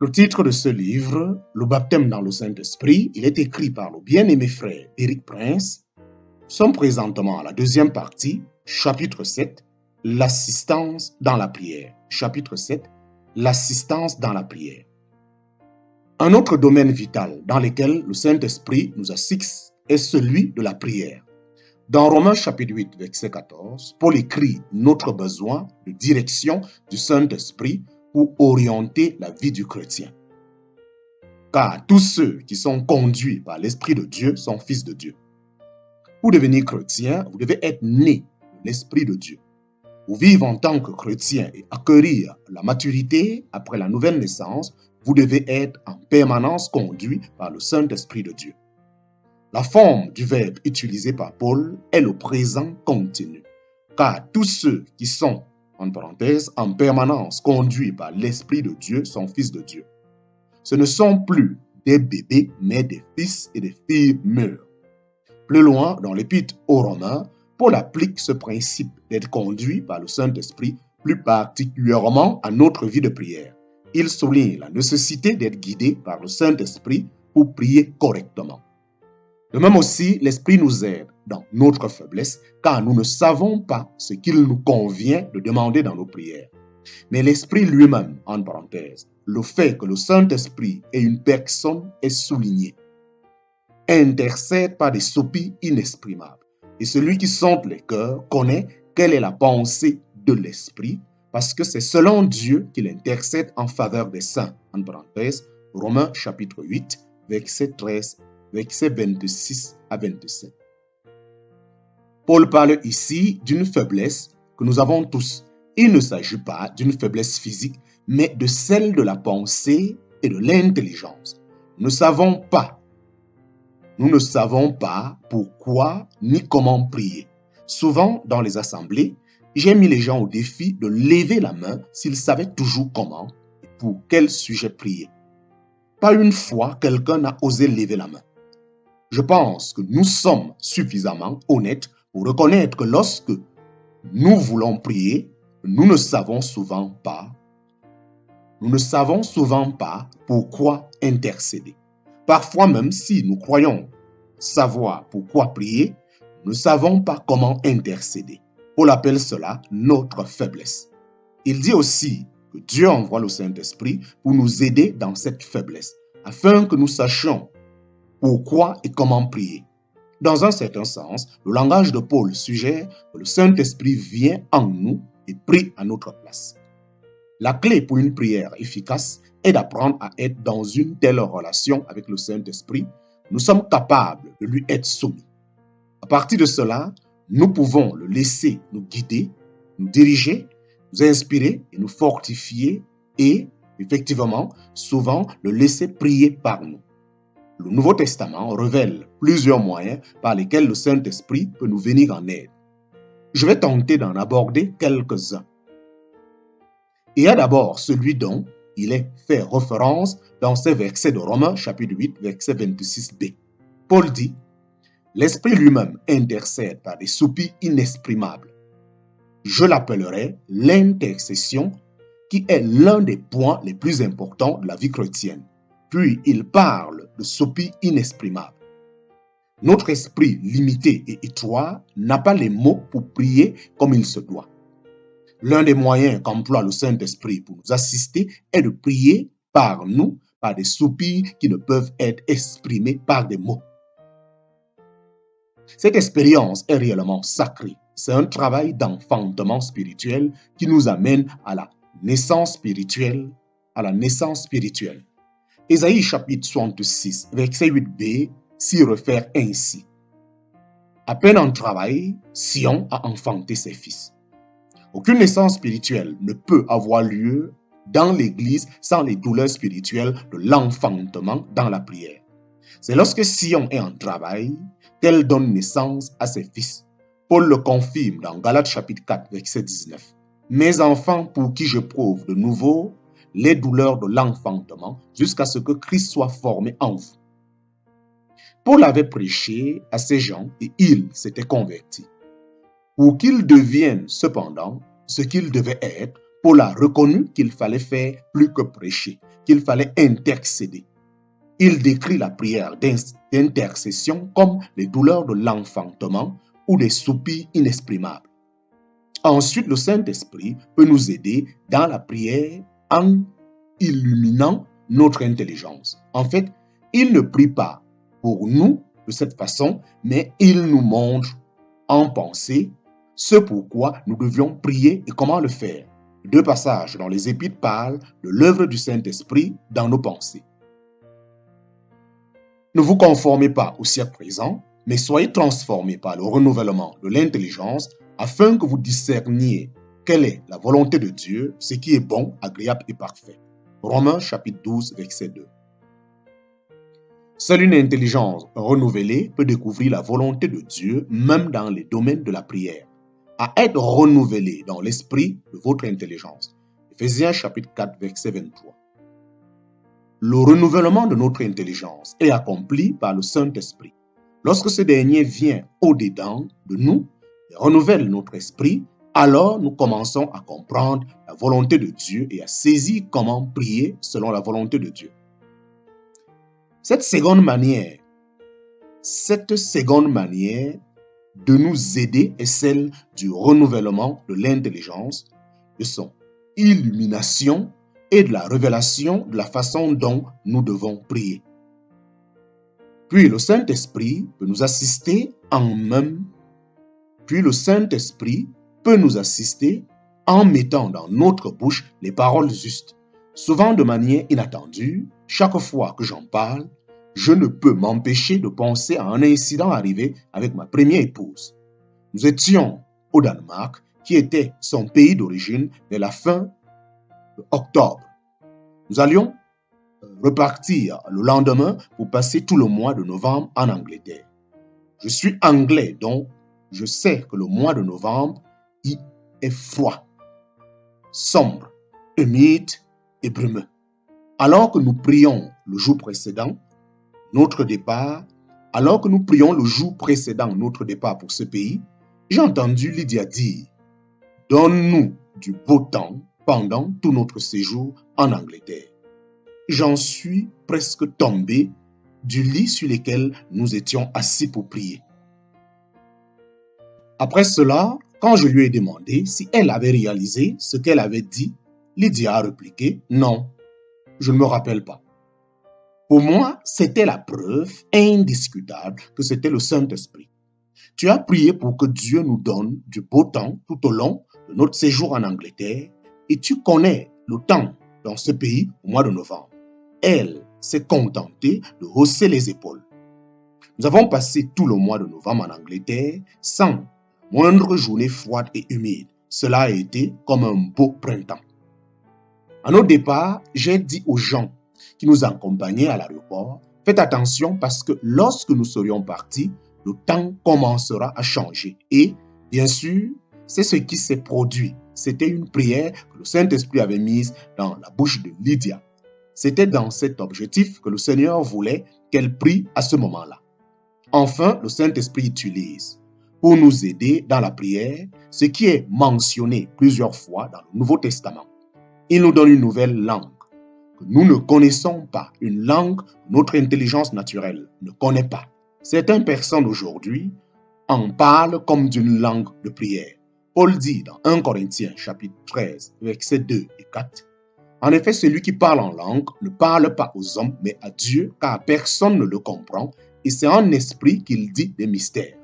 Le titre de ce livre, Le baptême dans le Saint-Esprit, il est écrit par le bien-aimé frère Éric Prince. Nous sommes présentement à la deuxième partie, chapitre 7, l'assistance dans la prière. Chapitre 7, l'assistance dans la prière. Un autre domaine vital dans lequel le Saint-Esprit nous assiste est celui de la prière. Dans Romains chapitre 8, verset 14, Paul écrit notre besoin de direction du Saint-Esprit pour orienter la vie du chrétien. Car tous ceux qui sont conduits par l'Esprit de Dieu sont fils de Dieu. Pour devenir chrétien, vous devez être né de l'Esprit de Dieu. Pour vivre en tant que chrétien et acquérir la maturité après la nouvelle naissance, vous devez être en permanence conduit par le Saint-Esprit de Dieu. La forme du verbe utilisé par Paul est le présent continu, car tous ceux qui sont, en parenthèse, en permanence conduits par l'Esprit de Dieu sont fils de Dieu. Ce ne sont plus des bébés, mais des fils et des filles mûrs. Plus loin, dans l'épître aux Romains, Paul applique ce principe d'être conduit par le Saint-Esprit plus particulièrement à notre vie de prière. Il souligne la nécessité d'être guidé par le Saint-Esprit pour prier correctement. De même aussi, l'Esprit nous aide dans notre faiblesse, car nous ne savons pas ce qu'il nous convient de demander dans nos prières. Mais l'Esprit lui-même, en parenthèse, le fait que le Saint-Esprit est une personne est souligné. Intercède par des soupirs inexprimables. Et celui qui sonde les cœurs connaît quelle est la pensée de l'Esprit, parce que c'est selon Dieu qu'il intercède en faveur des saints. En parenthèse, Romains chapitre 8, verset 13, verset 26 à 27. Paul parle ici d'une faiblesse que nous avons tous. Il ne s'agit pas d'une faiblesse physique, mais de celle de la pensée et de l'intelligence. Nous ne savons pas pourquoi ni comment prier. Souvent, dans les assemblées, j'ai mis les gens au défi de lever la main s'ils savaient toujours comment et pour quel sujet prier. Pas une fois, quelqu'un n'a osé lever la main. Je pense que nous sommes suffisamment honnêtes pour reconnaître que lorsque nous voulons prier, nous ne savons souvent pas pourquoi intercéder. Parfois même si nous croyons savoir pourquoi prier, nous ne savons pas comment intercéder. Paul appelle cela notre faiblesse. Il dit aussi que Dieu envoie le Saint-Esprit pour nous aider dans cette faiblesse, afin que nous sachions pourquoi et comment prier. Dans un certain sens, le langage de Paul suggère que le Saint-Esprit vient en nous et prie à notre place. La clé pour une prière efficace est d'apprendre à être dans une telle relation avec le Saint-Esprit. Nous sommes capables de lui être soumis. À partir de cela, nous pouvons le laisser nous guider, nous diriger, nous inspirer et nous fortifier et, effectivement, souvent le laisser prier par nous. Le Nouveau Testament révèle plusieurs moyens par lesquels le Saint-Esprit peut nous venir en aide. Je vais tenter d'en aborder quelques-uns. Il y a d'abord celui dont il est fait référence dans ces versets de Romains chapitre 8, verset 26b. Paul dit « L'Esprit lui-même intercède par des soupirs inexprimables. Je l'appellerai l'intercession qui est l'un des points les plus importants de la vie chrétienne. » Puis il parle de soupirs inexprimables. Notre esprit limité et étroit n'a pas les mots pour prier comme il se doit. L'un des moyens qu'emploie le Saint-Esprit pour nous assister est de prier par nous, par des soupirs qui ne peuvent être exprimés par des mots. Cette expérience est réellement sacrée. C'est un travail d'enfantement spirituel qui nous amène à la naissance spirituelle, Ésaïe chapitre 66, verset 8b s'y réfère ainsi. À peine en travail, Sion a enfanté ses fils. Aucune naissance spirituelle ne peut avoir lieu dans l'Église sans les douleurs spirituelles de l'enfantement dans la prière. C'est lorsque Sion est en travail qu'elle donne naissance à ses fils. Paul le confirme dans Galates chapitre 4, verset 19. Mes enfants pour qui je prouve de nouveau les douleurs de l'enfantement jusqu'à ce que Christ soit formé en vous. Paul avait prêché à ces gens et ils s'étaient convertis. Pour qu'ils deviennent cependant ce qu'ils devaient être, Paul a reconnu qu'il fallait faire plus que prêcher, qu'il fallait intercéder. Il décrit la prière d'intercession comme les douleurs de l'enfantement ou des soupirs inexprimables. Ensuite, le Saint-Esprit peut nous aider dans la prière en illuminant notre intelligence. En fait, il ne prie pas pour nous de cette façon, mais il nous montre en pensée ce pourquoi nous devions prier et comment le faire. Deux passages dans les Épîtres parlent de l'œuvre du Saint-Esprit dans nos pensées. Ne vous conformez pas au siècle présent, mais soyez transformés par le renouvellement de l'intelligence afin que vous discerniez quelle est la volonté de Dieu, ce qui est bon, agréable et parfait. Romains chapitre 12, verset 2. Seule une intelligence renouvelée peut découvrir la volonté de Dieu, même dans les domaines de la prière. À être renouvelé dans l'esprit de votre intelligence. Éphésiens chapitre 4, verset 23. Le renouvellement de notre intelligence est accompli par le Saint-Esprit. Lorsque ce dernier vient au-dedans de nous et renouvelle notre esprit, alors nous commençons à comprendre la volonté de Dieu et à saisir comment prier selon la volonté de Dieu. Cette seconde manière de nous aider est celle du renouvellement de l'intelligence, de son illumination et de la révélation de la façon dont nous devons prier. Puis le Saint-Esprit peut nous assister en mettant dans notre bouche les paroles justes. Souvent de manière inattendue, chaque fois que j'en parle, je ne peux m'empêcher de penser à un incident arrivé avec ma première épouse. Nous étions au Danemark, qui était son pays d'origine, vers la fin octobre. Nous allions repartir le lendemain pour passer tout le mois de novembre en Angleterre. Je suis anglais, donc je sais que le mois de novembre y est froid, sombre, humide et brumeux. Alors que nous prions le jour précédent notre départ pour ce pays, j'ai entendu Lydia dire « Donne-nous du beau temps pendant tout notre séjour en Angleterre. » J'en suis presque tombé du lit sur lequel nous étions assis pour prier. Après cela, quand je lui ai demandé si elle avait réalisé ce qu'elle avait dit, Lydia a répliqué « Non, je ne me rappelle pas. » Pour moi, c'était la preuve indiscutable que c'était le Saint-Esprit. Tu as prié pour que Dieu nous donne du beau temps tout au long de notre séjour en Angleterre et tu connais le temps dans ce pays au mois de novembre. Elle s'est contentée de hausser les épaules. Nous avons passé tout le mois de novembre en Angleterre sans moindre journée froide et humide. Cela a été comme un beau printemps. À notre départ, j'ai dit aux gens qui nous accompagnaient à l'aéroport, faites attention parce que lorsque nous serions partis, le temps commencera à changer. Et, bien sûr, c'est ce qui s'est produit. C'était une prière que le Saint-Esprit avait mise dans la bouche de Lydia. C'était dans cet objectif que le Seigneur voulait qu'elle prie à ce moment-là. Enfin, le Saint-Esprit utilise pour nous aider dans la prière ce qui est mentionné plusieurs fois dans le Nouveau Testament. Il nous donne une nouvelle langue que nous ne connaissons pas, une langue que notre intelligence naturelle ne connaît pas. Certaines personnes aujourd'hui en parlent comme d'une langue de prière. Paul dit dans 1 Corinthiens chapitre 13, versets 2 et 4, « En effet, celui qui parle en langue ne parle pas aux hommes, mais à Dieu, car personne ne le comprend, et c'est en esprit qu'il dit des mystères.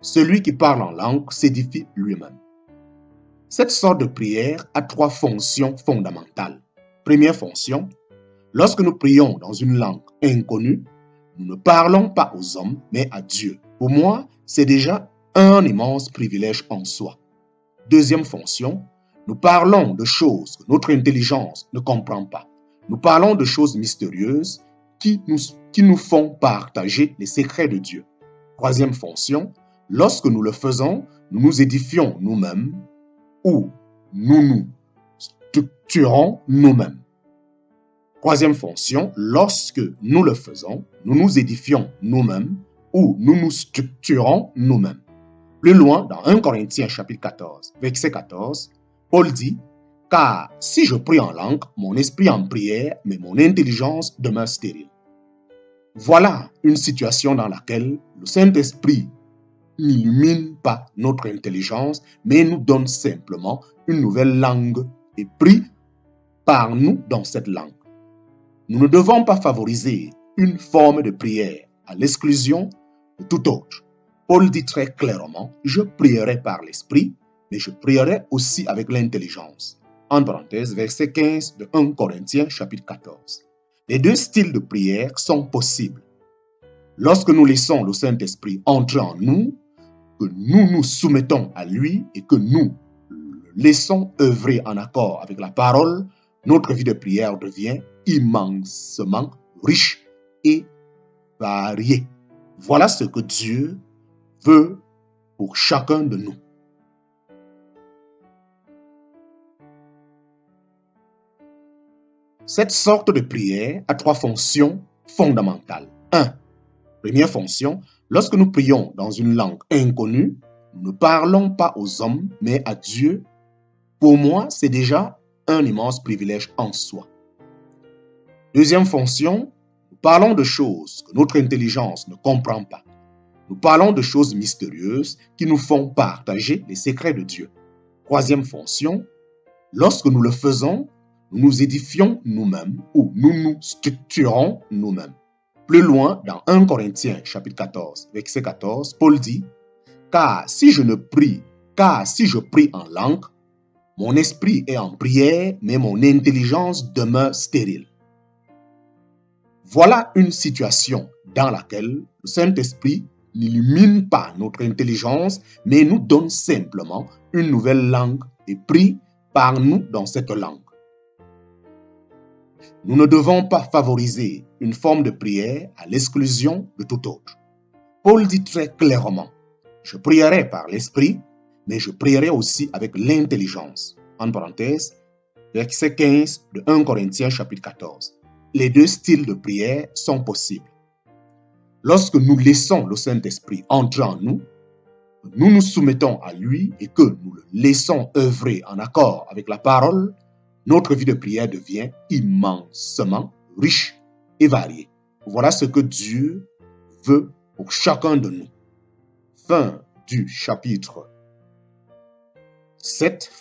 Celui qui parle en langue s'édifie lui-même. » Cette sorte de prière a trois fonctions fondamentales. Première fonction, lorsque nous prions dans une langue inconnue, nous ne parlons pas aux hommes, mais à Dieu. Pour moi, c'est déjà un immense privilège en soi. Deuxième fonction, nous parlons de choses que notre intelligence ne comprend pas. Nous parlons de choses mystérieuses qui nous font partager les secrets de Dieu. Troisième fonction, lorsque nous le faisons, nous nous édifions nous-mêmes ou nous nous structurons nous-mêmes. Troisième fonction, lorsque nous le faisons, nous nous édifions nous-mêmes ou nous nous structurons nous-mêmes. Plus loin, dans 1 Corinthiens chapitre 14, verset 14, Paul dit « Car si je prie en langue, mon esprit en prière, mais mon intelligence demeure stérile. Voilà une situation dans laquelle le Saint-Esprit n'illumine pas notre intelligence, mais nous donne simplement une nouvelle langue et prie par nous dans cette langue. Nous ne devons pas favoriser une forme de prière à l'exclusion de tout autre. Paul dit très clairement, je prierai par l'esprit, mais je prierai aussi avec l'intelligence. En parenthèse, verset 15 de 1 Corinthiens chapitre 14. Les deux styles de prière sont possibles. Lorsque nous laissons le Saint-Esprit entrer en nous, que nous nous soumettons à lui et que nous le laissons œuvrer en accord avec la parole, notre vie de prière devient immensément riche et variée. Voilà ce que Dieu veut pour chacun de nous. Cette sorte de prière a trois fonctions fondamentales. 1. Première fonction, lorsque nous prions dans une langue inconnue, nous ne parlons pas aux hommes, mais à Dieu. Pour moi, c'est déjà un immense privilège en soi. Deuxième fonction, nous parlons de choses que notre intelligence ne comprend pas. Nous parlons de choses mystérieuses qui nous font partager les secrets de Dieu. Troisième fonction, lorsque nous le faisons, nous nous édifions nous-mêmes ou nous nous structurons nous-mêmes. Plus loin, dans 1 Corinthiens chapitre 14, verset 14, Paul dit « Car si je prie en langue, mon esprit est en prière, mais mon intelligence demeure stérile. » Voilà une situation dans laquelle le Saint-Esprit n'illumine pas notre intelligence, mais nous donne simplement une nouvelle langue et prie par nous dans cette langue. Nous ne devons pas favoriser une forme de prière à l'exclusion de tout autre. Paul dit très clairement, « Je prierai par l'esprit, mais je prierai aussi avec l'intelligence. » En parenthèse, verset 15 de 1 Corinthiens chapitre 14. Les deux styles de prière sont possibles. Lorsque nous laissons le Saint-Esprit entrer en nous, nous nous soumettons à lui et que nous le laissons œuvrer en accord avec la parole, notre vie de prière devient immensément riche et variée. Voilà ce que Dieu veut pour chacun de nous. Fin du chapitre 7.